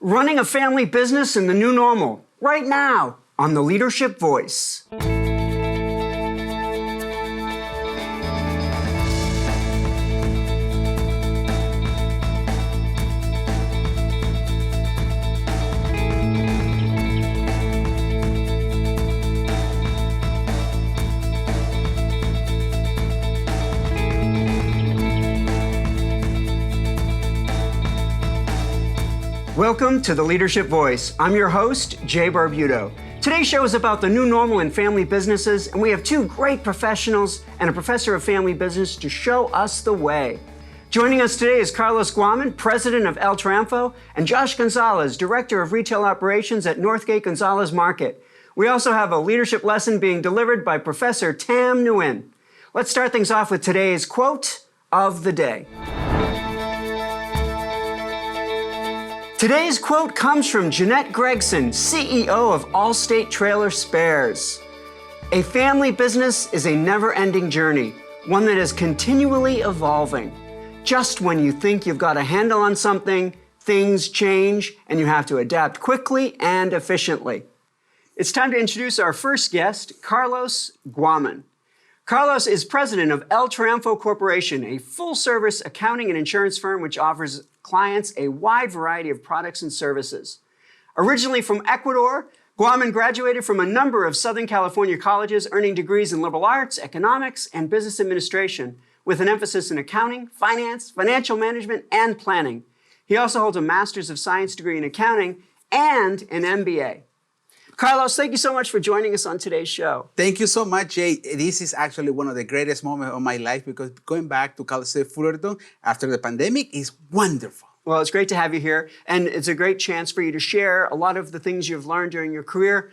running a family business in the new normal, right now on the Leadership Voice. Welcome to the Leadership Voice. I'm your host, Jay Barbuto. Today's show is about the new normal in family businesses, and we have two great professionals and a professor of family business to show us the way. Joining us today is Carlos Guaman, president of El Triunfo, and Josh Gonzalez, director of retail operations at Northgate Gonzalez Market. We also have a leadership lesson being delivered by Professor Tam Nguyen. Let's start things off with today's quote of the day. Today's quote comes from Jeanette Gregson, CEO of Allstate Trailer Spares. A family business is a never-ending journey, one that is continually evolving. Just when you think you've got a handle on something, things change and you have to adapt quickly and efficiently. It's time to introduce our first guest, Carlos Guaman. Carlos is president of El Triunfo Corporation, a full-service accounting and insurance firm which offers clients a wide variety of products and services. Originally from Ecuador, Guaman graduated from a number of Southern California colleges, earning degrees in liberal arts, economics, and business administration, with an emphasis in accounting, finance, financial management, and planning. He also holds a Master's of Science degree in accounting and an MBA. Carlos, thank you so much for joining us on today's show. Thank you so much, Jay. This is actually one of the greatest moments of my life because going back to Cal State Fullerton after the pandemic is wonderful. Well, it's great to have you here, and it's a great chance for you to share a lot of the things you've learned during your career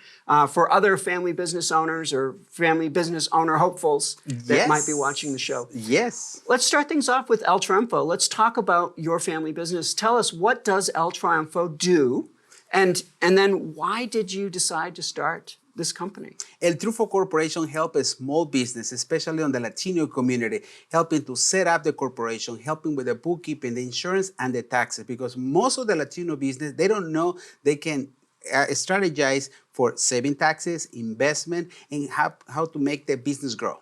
for other family business owners or family business owner hopefuls that might be watching the show. Yes. Let's start things off with El Triunfo. Let's talk about your family business. Tell us, what does El Triunfo do? And then why did you decide to start this company? El Triunfo Corporation helps a small business, especially on the Latino community, helping to set up the corporation, helping with the bookkeeping, the insurance, and the taxes. Because most of the Latino business, they don't know they can strategize for saving taxes, investment, and how to make the business grow.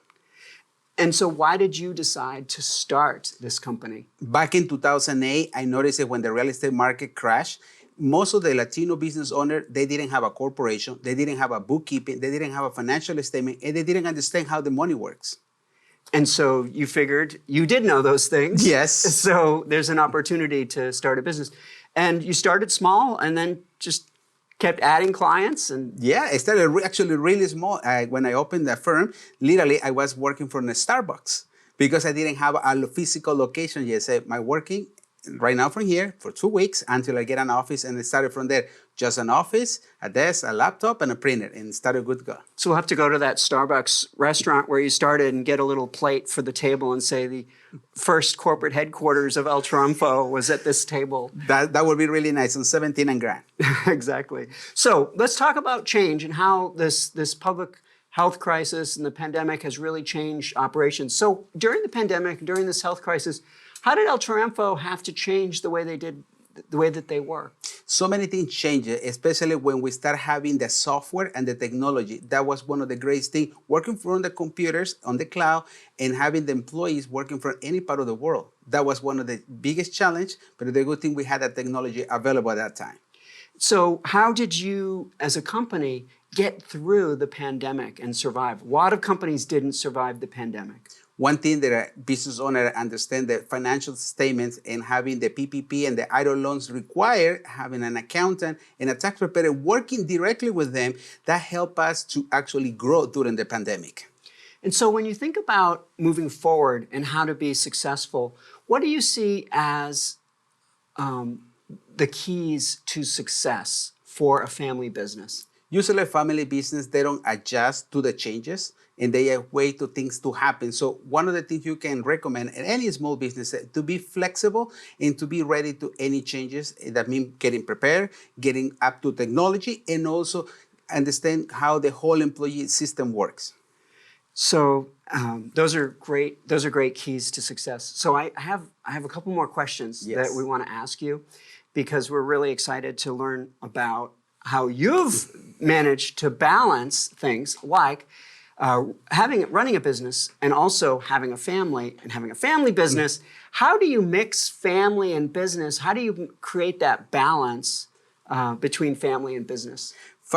And so why did you decide to start this company? Back in 2008, I noticed that when the real estate market crashed, most of the Latino business owners, they didn't have a corporation, they didn't have a bookkeeping, they didn't have a financial statement, and they didn't understand how the money works. And so you figured you did know those things. Yes. So there's an opportunity to start a business. And you started small and then just kept adding clients. And yeah, I started actually really small. When I opened the firm, literally I was working for a Starbucks because I didn't have a physical location yet. So my working right now from here for 2 weeks until I get an office, and I started from there. Just an office, a desk, a laptop, and a printer, and started good to go. So we'll have to go to that Starbucks restaurant where you started and get a little plate for the table and say the first corporate headquarters of El Triunfo was at this table. That would be really nice on 17 and Grand. Exactly. So let's talk about change and how this public health crisis and the pandemic has really changed operations. So during the pandemic, during this health crisis, how did El Triunfo have to change the way that they work? So many things changed, especially when we start having the software and the technology. That was one of the greatest things, working from the computers on the cloud and having the employees working from any part of the world. That was one of the biggest challenges, but the good thing we had that technology available at that time. So how did you, as a company, get through the pandemic and survive? A lot of companies didn't survive the pandemic. One thing that a business owner understands, the financial statements and having the PPP and the idle loans require having an accountant and a tax preparer working directly with them, that helped us to actually grow during the pandemic. And so when you think about moving forward and how to be successful, what do you see as the keys to success for a family business? Usually a family business, they don't adjust to the changes and they wait for things to happen. So one of the things you can recommend in any small business is to be flexible and to be ready to any changes. That means getting prepared, getting up to technology, and also understand how the whole employee system works. So those are great keys to success. So I have a couple more questions that we want to ask you. because we're really excited to learn about how you've managed to balance things like running a business and also having a family and having a family business. How do you mix family and business? How do you create that balance between family and business?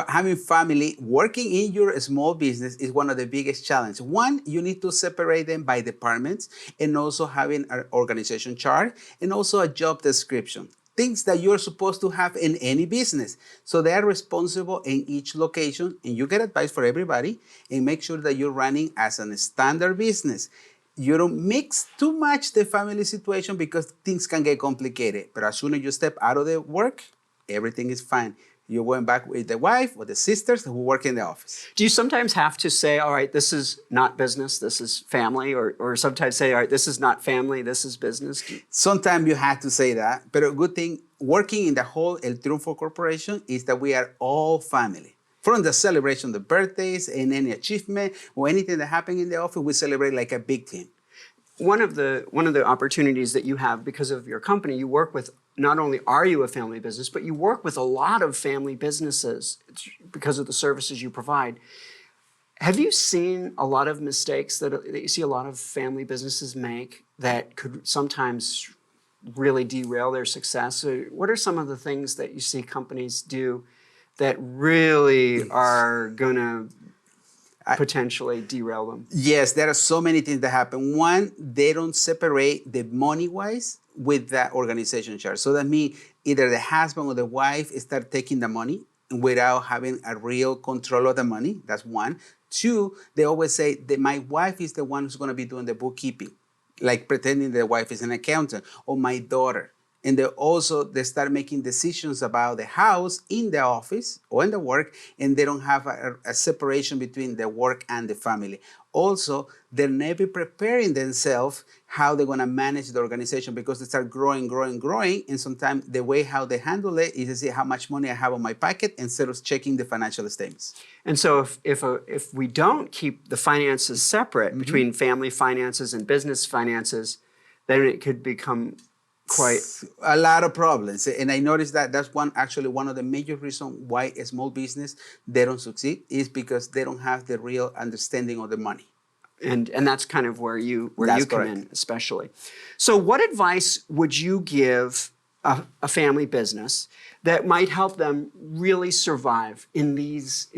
Having family working in your small business is one of the biggest challenges. One, you need to separate them by departments and also having an organization chart and also a job description. Things that you're supposed to have in any business. So they are responsible in each location, and you get advice for everybody and make sure that you're running as a standard business. You don't mix too much the family situation because things can get complicated. But as soon as you step out of the work, everything is fine. You're going back with the wife or the sisters who work in the office. Do you sometimes have to say, all right, this is not business, this is family, or sometimes say, all right, this is not family, this is business? Sometimes you have to say that, but a good thing working in the whole El Triunfo Corporation is that we are all family. From the celebration, the birthdays and any achievement or anything that happened in the office, we celebrate like a big team. One of the opportunities that you have because of your company, you work with, not only are you a family business, but you work with a lot of family businesses because of the services you provide. Have you seen a lot of mistakes that you see a lot of family businesses make that could sometimes really derail their success? What are some of the things that you see companies do that really are going to potentially derail them? Yes, there are so many things that happen. One, they don't separate the money-wise with the organization chart. So that means either the husband or the wife start taking the money without having a real control of the money. That's one. Two, they always say that my wife is the one who's going to be doing the bookkeeping, like pretending the wife is an accountant, or my daughter. And they start making decisions about the house in the office or in the work, and they don't have a separation between the work and the family. Also, they're never preparing themselves how they're going to manage the organization because they start growing, and sometimes the way how they handle it is to see how much money I have on my pocket instead of checking the financial statements. And so if we don't keep the finances separate between family finances and business finances, then it could become quite a lot of problems. And I noticed that that's one of the major reasons why a small business, they don't succeed, is because they don't have the real understanding of the money. And that's kind of where you come in, especially. So what advice would you give a family business that might help them really survive in these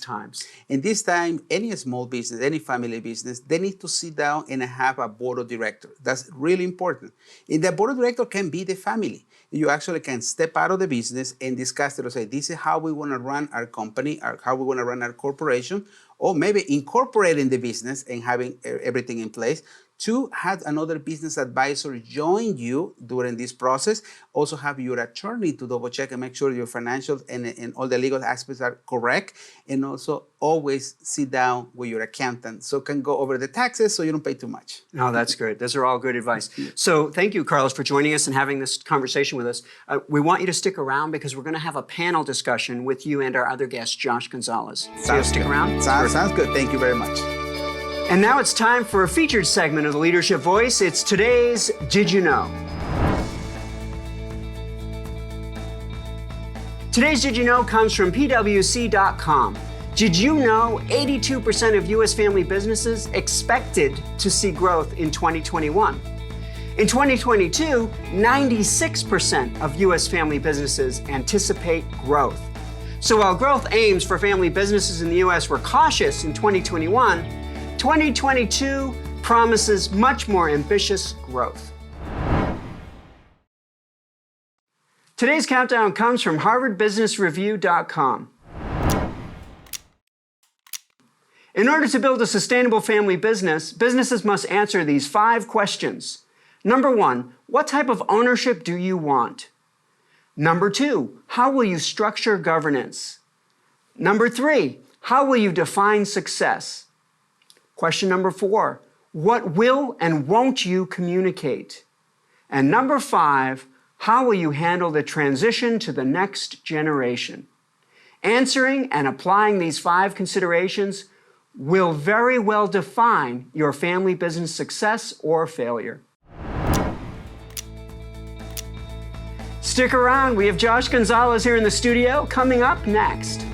times? In this time, any small business, any family business, they need to sit down and have a board of directors. That's really important. And the board of directors can be the family. You actually can step out of the business and discuss it and say, this is how we want to run our company, or how we want to run our corporation, or maybe incorporating the business and having everything in place. Two, have another business advisor join you during this process. Also have your attorney to double check and make sure your financials and all the legal aspects are correct. And also always sit down with your accountant so can go over the taxes so you don't pay too much. Oh, that's good. Those are all good advice. So thank you, Carlos, for joining us and having this conversation with us. We want you to stick around because we're going to have a panel discussion with you and our other guest, Josh Gonzalez. So stick around. Sounds good. Thank you very much. And now it's time for a featured segment of the Leadership Voice. It's today's Did You Know? Today's Did You Know comes from PwC.com. Did you know 82% of U.S. family businesses expected to see growth in 2021? In 2022, 96% of U.S. family businesses anticipate growth. So while growth aims for family businesses in the U.S. were cautious in 2021, 2022 promises much more ambitious growth. Today's countdown comes from HarvardBusinessReview.com. In order to build a sustainable family business, businesses must answer these 5 questions. Number 1, what type of ownership do you want? Number 2, how will you structure governance? Number 3, how will you define success? Question number 4, what will and won't you communicate? And number 5, how will you handle the transition to the next generation? Answering and applying these 5 considerations will very well define your family business success or failure. Stick around, we have Josh Gonzalez here in the studio coming up next.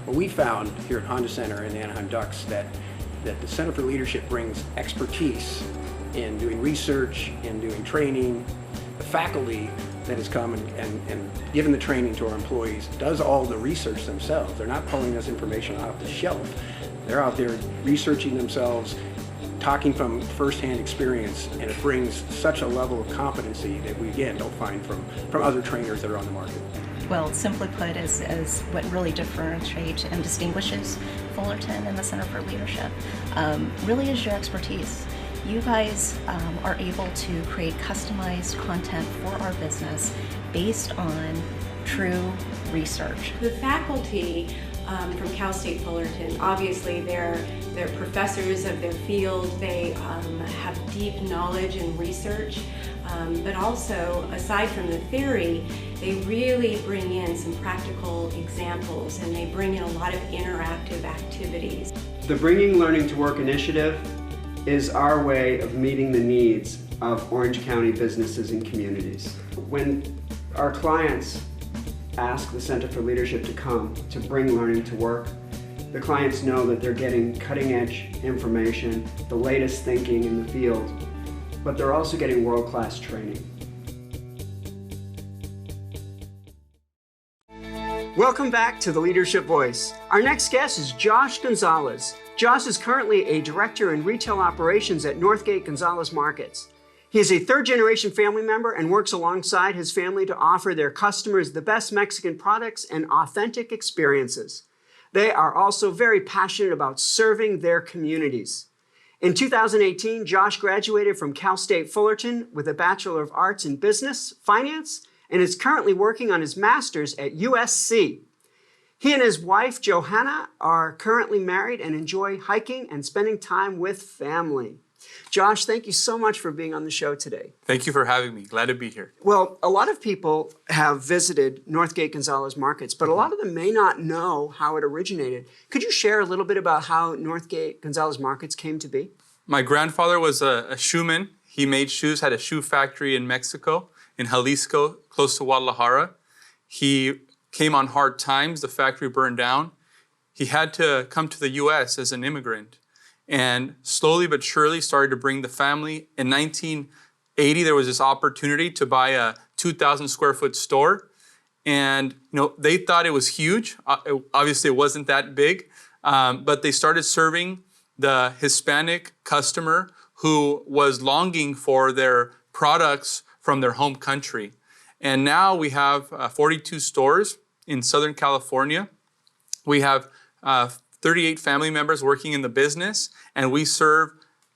Well, we found here at Honda Center in the Anaheim Ducks that the Center for Leadership brings expertise in doing research, in doing training. The faculty that has come and given the training to our employees does all the research themselves. They're not pulling this information off the shelf. They're out there researching themselves, talking from firsthand experience, and it brings such a level of competency that we, again, don't find from other trainers that are on the market. Well, simply put, is what really differentiates and distinguishes Fullerton and the Center for Leadership, really is your expertise. You guys are able to create customized content for our business based on true research. The faculty from Cal State Fullerton, obviously they're professors of their field. They have deep knowledge and research, but also, aside from the theory, they really bring in some practical examples, and they bring in a lot of interactive activities. The Bringing Learning to Work initiative is our way of meeting the needs of Orange County businesses and communities. When our clients ask the Center for Leadership to come to bring learning to work, the clients know that they're getting cutting-edge information, the latest thinking in the field, but they're also getting world-class training. Welcome back to The Leadership Voice. Our next guest is Josh Gonzalez. Josh is currently a director in retail operations at Northgate Gonzalez Markets. He is a third-generation family member and works alongside his family to offer their customers the best Mexican products and authentic experiences. They are also very passionate about serving their communities. In 2018, Josh graduated from Cal State Fullerton with a Bachelor of Arts in Business, Finance, and is currently working on his master's at USC. He and his wife, Johanna, are currently married and enjoy hiking and spending time with family. Josh, thank you so much for being on the show today. Thank you for having me. Glad to be here. Well, a lot of people have visited Northgate Gonzalez Markets, but a lot of them may not know how it originated. Could you share a little bit about how Northgate Gonzalez Markets came to be? My grandfather was a shoeman. He made shoes, had a shoe factory in Mexico, in Jalisco, close to Guadalajara. He came on hard times. The factory burned down. He had to come to the U.S. as an immigrant, and slowly but surely started to bring the family. In 1980, there was this opportunity to buy a 2,000 square foot store. And they thought it was huge. Obviously, it wasn't that big, but they started serving the Hispanic customer who was longing for their products from their home country. And now we have 42 stores in Southern California. We have 38 family members working in the business, and we serve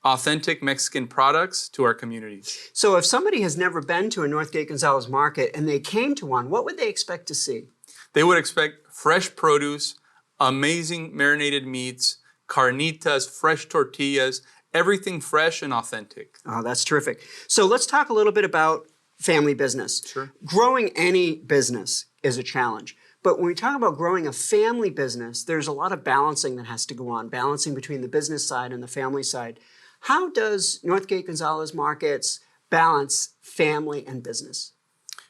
authentic Mexican products to our communities. So if somebody has never been to a Northgate Gonzalez Market and they came to one, what would they expect to see? They would expect fresh produce, amazing marinated meats, carnitas, fresh tortillas, everything fresh and authentic. Oh, that's terrific. So let's talk a little bit about family business. Sure. Growing any business is a challenge. But when we talk about growing a family business, there's a lot of balancing that has to go on, balancing between the business side and the family side. How does Northgate Gonzalez Markets balance family and business?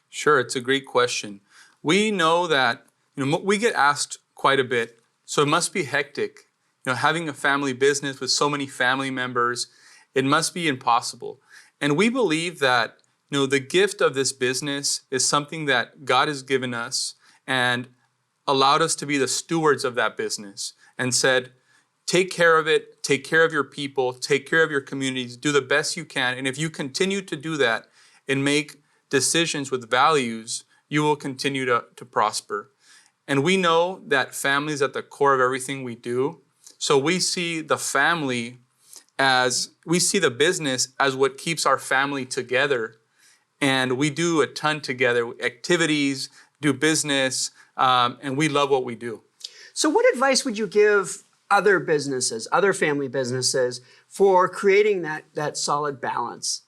Sure, it's a great question. We know that we get asked quite a bit, so it must be hectic. Having a family business with so many family members, it must be impossible. And we believe that the gift of this business is something that God has given us and allowed us to be the stewards of that business and said, take care of it, take care of your people, take care of your communities, do the best you can. And if you continue to do that and make decisions with values, you will continue to prosper. And we know that family is at the core of everything we do. So we see the family we see the business as what keeps our family together. And we do a ton together, activities, do business, and we love what we do. So what advice would you give other businesses, other family businesses, for creating that solid balance?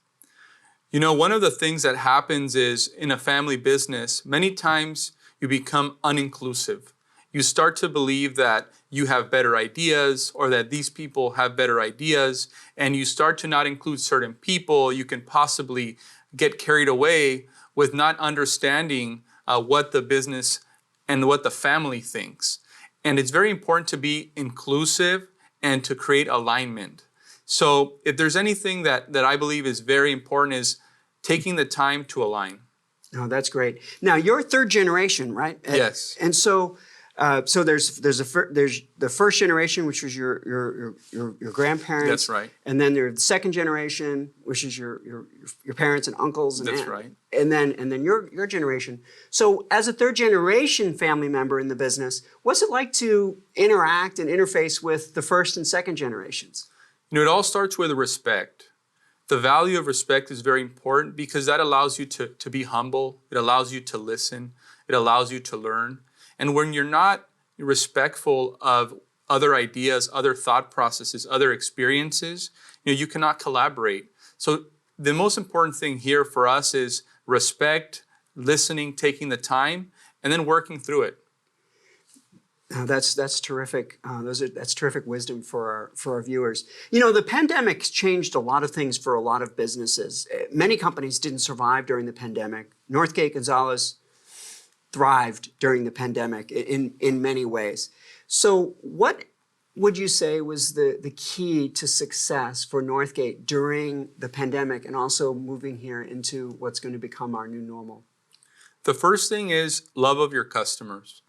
One of the things that happens is in a family business, many times you become uninclusive. You start to believe that you have better ideas or that these people have better ideas, and you start to not include certain people, you can possibly get carried away with not understanding what the business and what the family thinks. And it's very important to be inclusive and to create alignment. So if there's anything that I believe is very important is taking the time to align. Oh, that's great. Now, you're third generation, right? Yes. And so there's the first generation, which was your grandparents. That's right. And then there's the second generation, which is your parents and uncles. And That's right. And then your generation. So as a third generation family member in the business, what's it like to interact and interface with the first and second generations? You know, it all starts with respect. The value of respect is very important because that allows you to be humble. It allows you to listen. It allows you to learn. And when you're not respectful of other ideas, other thought processes, other experiences, you cannot collaborate. So the most important thing here for us is respect, listening, taking the time, and then working through it. That's terrific. That's terrific wisdom for our viewers. You know, the pandemic's changed a lot of things for a lot of businesses. Many companies didn't survive during the pandemic. Northgate Gonzalez thrived during the pandemic in many ways. So what would you say was the key to success for Northgate during the pandemic and also moving here into what's going to become our new normal? The first thing is love of your customers.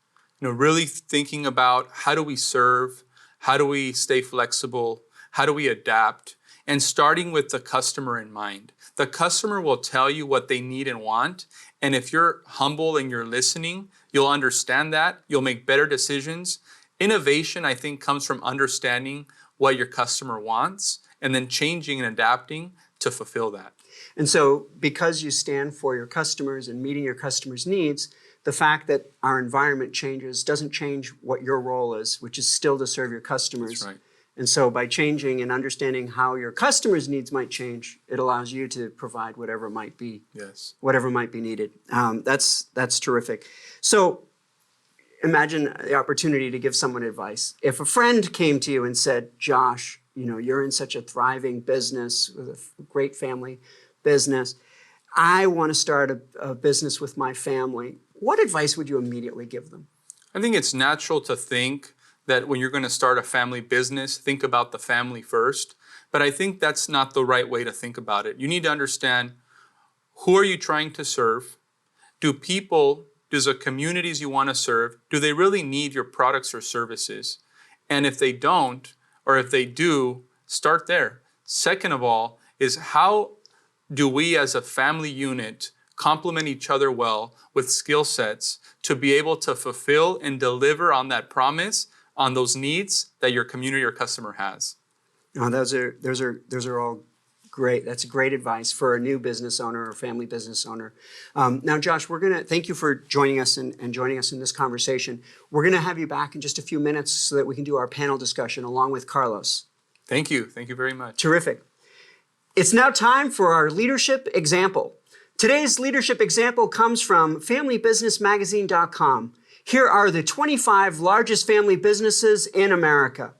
Really thinking about how do we serve, how do we stay flexible, how do we adapt, and starting with the customer in mind. The customer will tell you what they need and want, and if you're humble and you're listening, you'll understand that, you'll make better decisions. Innovation, I think, comes from understanding what your customer wants and then changing and adapting to fulfill that. And so because you stand for your customers and meeting your customers' needs, the fact that our environment changes doesn't change what your role is, which is still to serve your customers. That's right. And so by changing and understanding how your customers' needs might change, it allows you to provide whatever might be, whatever might be needed. That's terrific. So imagine the opportunity to give someone advice. If a friend came to you and said, Josh, you're in such a thriving business with a great family business. I want to start a business with my family. What advice would you immediately give them? I think it's natural to think that when you're going to start a family business, think about the family first. But I think that's not the right way to think about it. You need to understand, who are you trying to serve? Does the communities you want to serve, do they really need your products or services? And if they don't, or if they do, start there. Second of all, is how do we as a family unit complement each other well with skill sets to be able to fulfill and deliver on that promise, on those needs that your community or customer has. Oh, those are all great. That's great advice for a new business owner or family business owner. Now, Josh, thank you for joining us and joining us in this conversation. We're going to have you back in just a few minutes so that we can do our panel discussion along with Carlos. Thank you. Thank you very much. Terrific. It's now time for our leadership example. Today's leadership example comes from FamilyBusinessMagazine.com. Here are the 25 largest family businesses in America.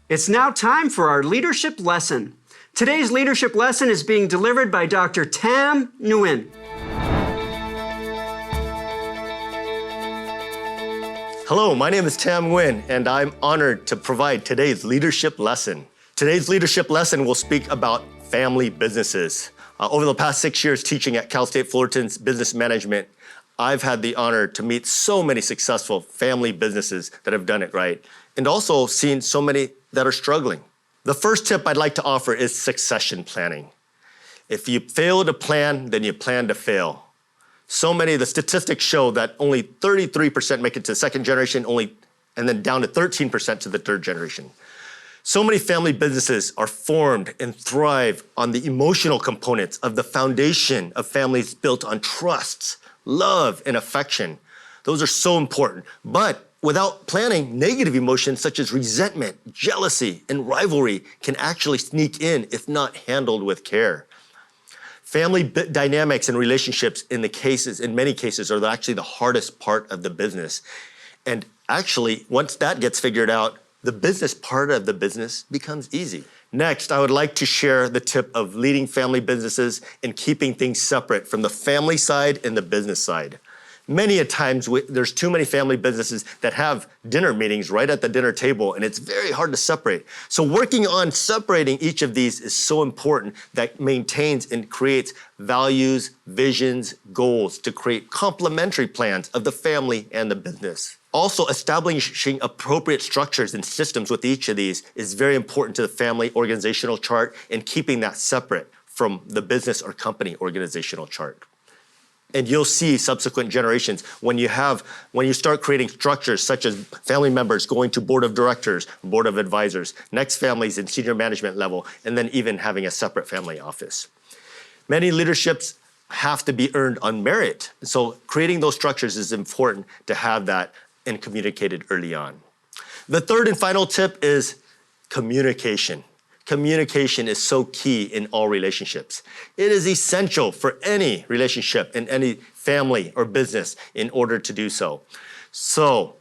It's now time for our leadership lesson. Today's leadership lesson is being delivered by Dr. Tam Nguyen. Hello, my name is Tam Nguyen, and I'm honored to provide today's leadership lesson. Today's leadership lesson will speak about family businesses. Over the past 6 years teaching at Cal State Fullerton's business management, I've had the honor to meet so many successful family businesses that have done it right, and also seen so many that are struggling. The first tip I'd like to offer is succession planning. If you fail to plan, then you plan to fail. So many of the statistics show that only 33% make it to the second generation, and then down to 13% to the third generation. So many family businesses are formed and thrive on the emotional components of the foundation of families built on trust, love, and affection. Those are so important. But without planning, negative emotions such as resentment, jealousy, and rivalry can actually sneak in if not handled with care. Family dynamics and relationships in many cases are actually the hardest part of the business. And actually, once that gets figured out, the business part of the business becomes easy. Next, I would like to share the tip of leading family businesses and keeping things separate from the family side and the business side. Many a times, there's too many family businesses that have dinner meetings right at the dinner table, and it's very hard to separate. So working on separating each of these is so important that maintains and creates values, visions, goals to create complementary plans of the family and the business. Also, establishing appropriate structures and systems with each of these is very important to the family organizational chart and keeping that separate from the business or company organizational chart. And you'll see subsequent generations when you start creating structures such as family members going to board of directors, board of advisors, next families in senior management level, and then even having a separate family office. Many leaderships have to be earned on merit. So creating those structures is important to have that and communicated early on. The third and final tip is communication. Communication is so key in all relationships. It is essential for any relationship in any family or business in order to do so. So,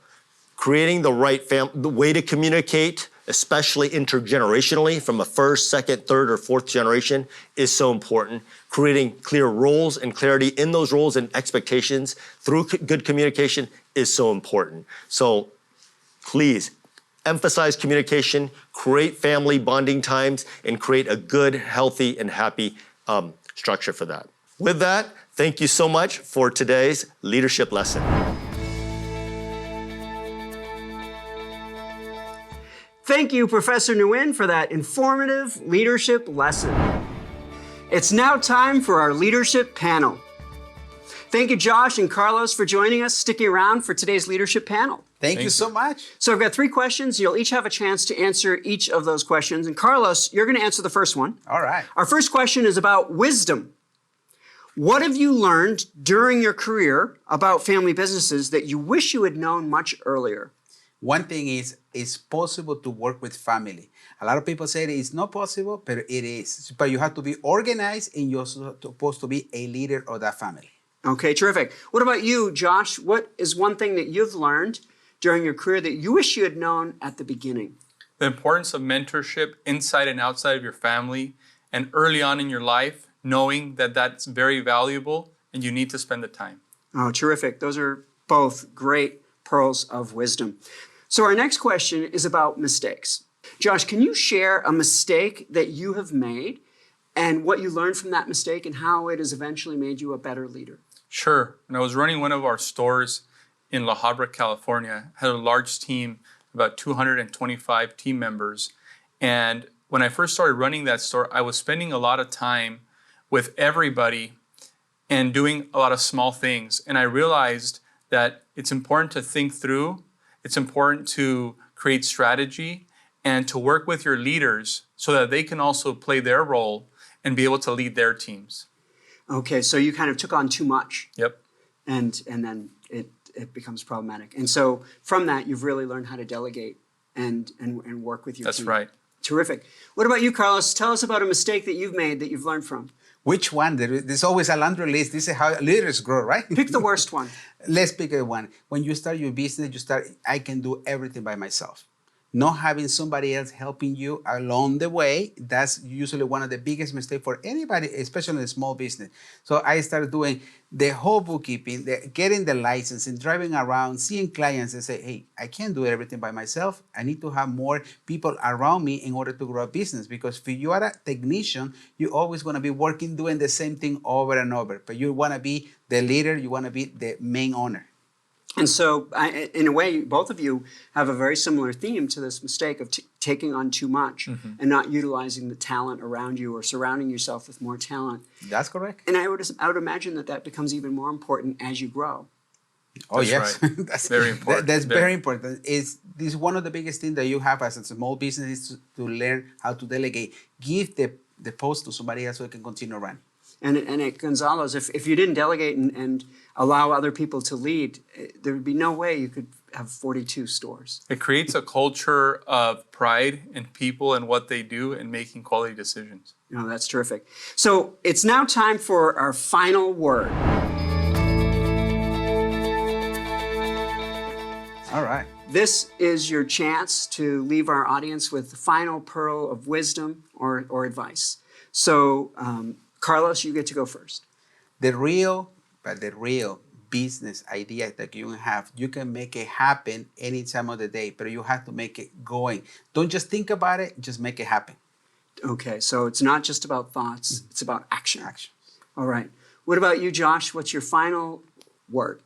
creating the right the way to communicate, especially intergenerationally from a first, second, third, or fourth generation is so important. Creating clear roles and clarity in those roles and expectations through good communication is so important. So, please, emphasize communication, create family bonding times, and create a good, healthy, and happy structure for that. With that, thank you so much for today's leadership lesson. Thank you, Professor Nguyen, for that informative leadership lesson. It's now time for our leadership panel. Thank you, Josh and Carlos, for joining us, sticking around for today's leadership panel. Thank you so much. So I've got 3 questions. You'll each have a chance to answer each of those questions. And Carlos, you're going to answer the first one. All right. Our first question is about wisdom. What have you learned during your career about family businesses that you wish you had known much earlier? One thing is, it's possible to work with family. A lot of people say it's not possible, but it is. But you have to be organized and you're supposed to be a leader of that family. Okay, terrific. What about you, Josh? What is one thing that you've learned during your career that you wish you had known at the beginning? The importance of mentorship inside and outside of your family and early on in your life, knowing that that's very valuable and you need to spend the time. Oh, terrific. Those are both great pearls of wisdom. So our next question is about mistakes. Josh, can you share a mistake that you have made and what you learned from that mistake and how it has eventually made you a better leader? Sure. When I was running one of our stores in La Habra, California, I had a large team, about 225 team members. And when I first started running that store, I was spending a lot of time with everybody and doing a lot of small things. And I realized that it's important to think through, it's important to create strategy and to work with your leaders so that they can also play their role and be able to lead their teams. Okay, so you kind of took on too much. Yep. And then it becomes problematic. And so from that, you've really learned how to delegate and work with your team. That's right. Terrific. What about you, Carlos? Tell us about a mistake that you've made that you've learned from. Which one? There's always a laundry list. This is how leaders grow, right? Pick the worst one. Let's pick one. When you start your business, I can do everything by myself. not having somebody else helping you along the way, that's usually one of the biggest mistakes for anybody, especially in a small business. So I started doing the whole bookkeeping, getting the license and driving around, seeing clients and say, hey, I can't do everything by myself. I need to have more people around me in order to grow a business. Because if you are a technician, you're always going to be working, doing the same thing over and over. But you want to be the leader, you want to be the main owner. And so, in a way, both of you have a very similar theme to this mistake of taking on too much and not utilizing the talent around you or surrounding yourself with more talent. That's correct. And I would imagine that becomes even more important as you grow. Oh, That's yes. right. That's very important. That's very important. This is one of the biggest things that you have as a small business is to learn how to delegate. Give the post to somebody else so it can continue running. And at Gonzalez, if you didn't delegate and allow other people to lead, there would be no way you could have 42 stores. It creates a culture of pride in people and what they do and making quality decisions. No, that's terrific. So it's now time for our final word. All right. This is your chance to leave our audience with the final pearl of wisdom or advice. So, Carlos, you get to go first. The real business idea that you have, you can make it happen any time of the day, but you have to make it going. Don't just think about it, just make it happen. Okay, so it's not just about thoughts, it's about action. Action. All right. What about you, Josh? What's your final word?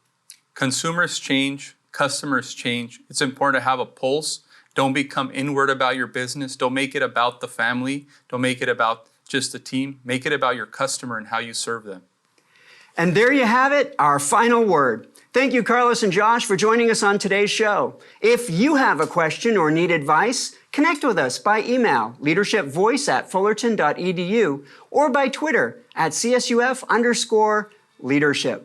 Consumers change, customers change. It's important to have a pulse. Don't become inward about your business. Don't make it about the family. Don't make it about just the team. Make it about your customer and how you serve them. And there you have it, our final word. Thank you, Carlos and Josh, for joining us on today's show. If you have a question or need advice, connect with us by email, leadershipvoice@fullerton.edu, or by Twitter @CSUF_leadership.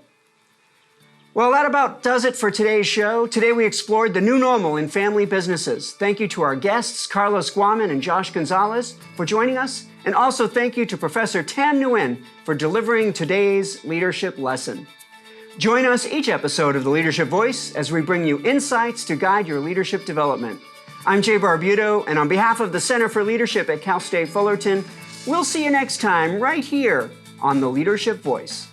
Well, that about does it for today's show. Today we explored the new normal in family businesses. Thank you to our guests, Carlos Guaman and Josh Gonzalez, for joining us. And also thank you to Professor Tam Nguyen for delivering today's leadership lesson. Join us each episode of The Leadership Voice as we bring you insights to guide your leadership development. I'm Jay Barbuto, and on behalf of the Center for Leadership at Cal State Fullerton, we'll see you next time right here on The Leadership Voice.